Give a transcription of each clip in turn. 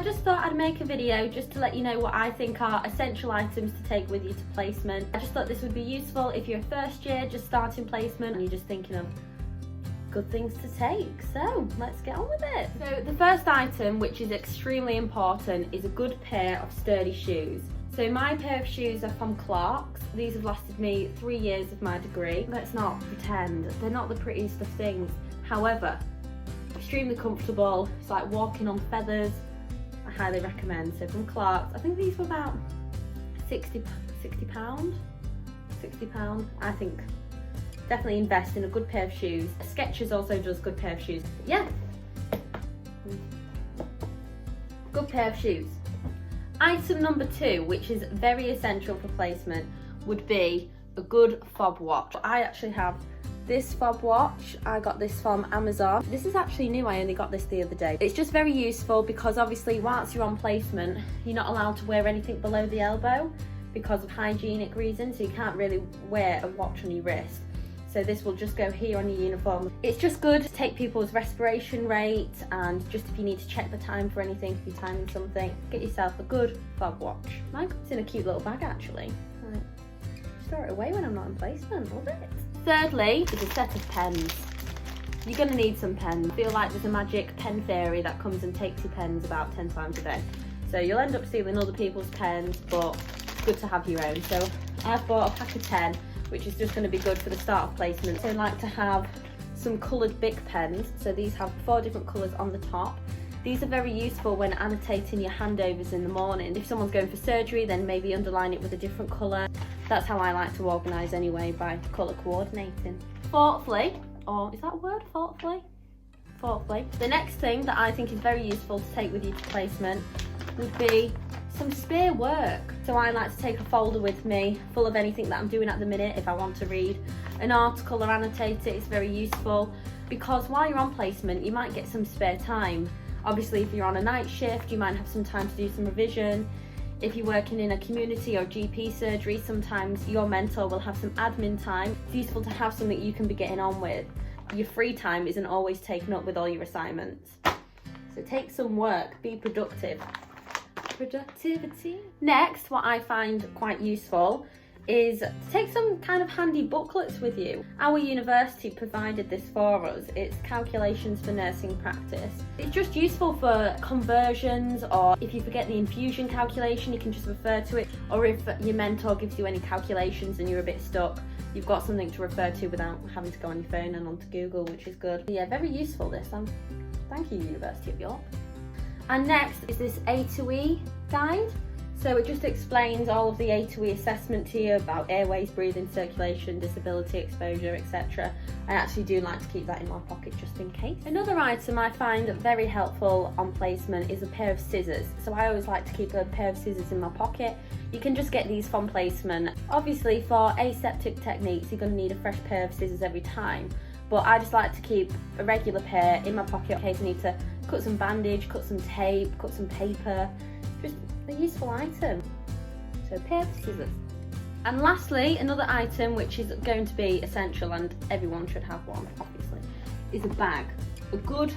I just thought I'd make a video just to let you know what I think are essential items to take with you to placement. I just thought this would be useful if you're a first year just starting placement and you're just thinking of good things to take. So let's get on with it. So the first item, which is extremely important, is a good pair of sturdy shoes. So my pair of shoes are from Clark's. These have lasted me 3 years of my degree. Let's not pretend, they're not the prettiest of things. However, extremely comfortable. It's like walking on feathers. I highly recommend. So from Clark's, I think these were about £60. I think definitely invest in a good pair of shoes. Skechers also does good pair of shoes. Yeah, good pair of shoes. Item number 2, which is very essential for placement, would be a good fob watch. I actually have this fob watch. I got this from Amazon. This is actually new, I only got this the other day. It's just very useful because obviously whilst you're on placement, you're not allowed to wear anything below the elbow because of hygienic reasons, so you can't really wear a watch on your wrist. So this will just go here on your uniform. It's just good to take people's respiration rate, and just if you need to check the time for anything, if you're timing something, get yourself a good fob watch. Mine comes in a cute little bag actually. Right. Store it away when I'm not in placement, love it. Thirdly is a set of pens. You're gonna need some pens. I feel like there's a magic pen fairy that comes and takes your pens about 10 times a day. So you'll end up stealing other people's pens, but it's good to have your own. So I've bought a pack of 10, which is just going to be good for the start of placement. So I like to have some coloured Bic pens. So these have 4 different colours on the top. These are very useful when annotating your handovers in the morning. If someone's going for surgery, then maybe underline it with a different colour. That's how I like to organise anyway, by colour coordinating. Fourthly, or is that a word, fourthly? Fourthly, the next thing that I think is very useful to take with you to placement would be some spare work. So I like to take a folder with me full of anything that I'm doing at the minute. If I want to read an article or annotate it, it's very useful because while you're on placement you might get some spare time. Obviously if you're on a night shift you might have some time to do some revision. If you're working in a community or GP surgery, sometimes your mentor will have some admin time. It's useful to have something you can be getting on with. Your free time isn't always taken up with all your assignments. So take some work, be productive. Productivity. Next, what I find quite useful is to take some kind of handy booklets with you. Our university provided this for us. It's calculations for nursing practice. It's just useful for conversions, or if you forget the infusion calculation, you can just refer to it. Or if your mentor gives you any calculations and you're a bit stuck, you've got something to refer to without having to go on your phone and onto Google, which is good. Yeah, very useful this. Thank you, University of York. And next is this A to E guide. So it just explains all of the A to E assessment to you about airways, breathing, circulation, disability, exposure, etc. I actually do like to keep that in my pocket just in case. Another item I find very helpful on placement is a pair of scissors. So I always like to keep a pair of scissors in my pocket. You can just get these from placement. Obviously for aseptic techniques you're going to need a fresh pair of scissors every time. But I just like to keep a regular pair in my pocket in case I need to cut some bandage, cut some tape, cut some paper. Just a useful item. So a pair of scissors. And lastly, another item which is going to be essential, and everyone should have one obviously, is a bag. A good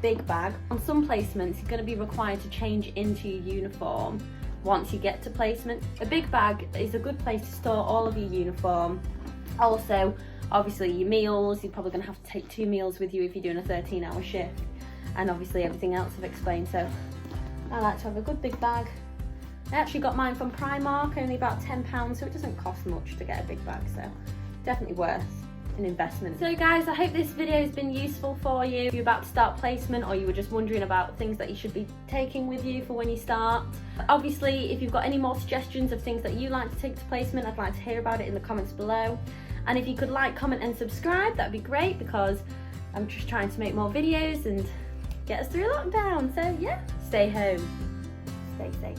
big bag. On some placements you're going to be required to change into your uniform once you get to placement. A big bag is a good place to store all of your uniform. Also, obviously your meals, you're probably going to have to take 2 meals with you if you're doing a 13-hour shift, and obviously everything else I've explained. So I like to have a good big bag. I actually got mine from Primark, only about £10, so it doesn't cost much to get a big bag, so definitely worth an investment. So guys, I hope this video has been useful for you. If you're about to start placement or you were just wondering about things that you should be taking with you for when you start. Obviously, if you've got any more suggestions of things that you like to take to placement, I'd like to hear about it in the comments below. And if you could like, comment and subscribe, that'd be great, because I'm just trying to make more videos and get us through lockdown. So yeah, stay home, stay safe.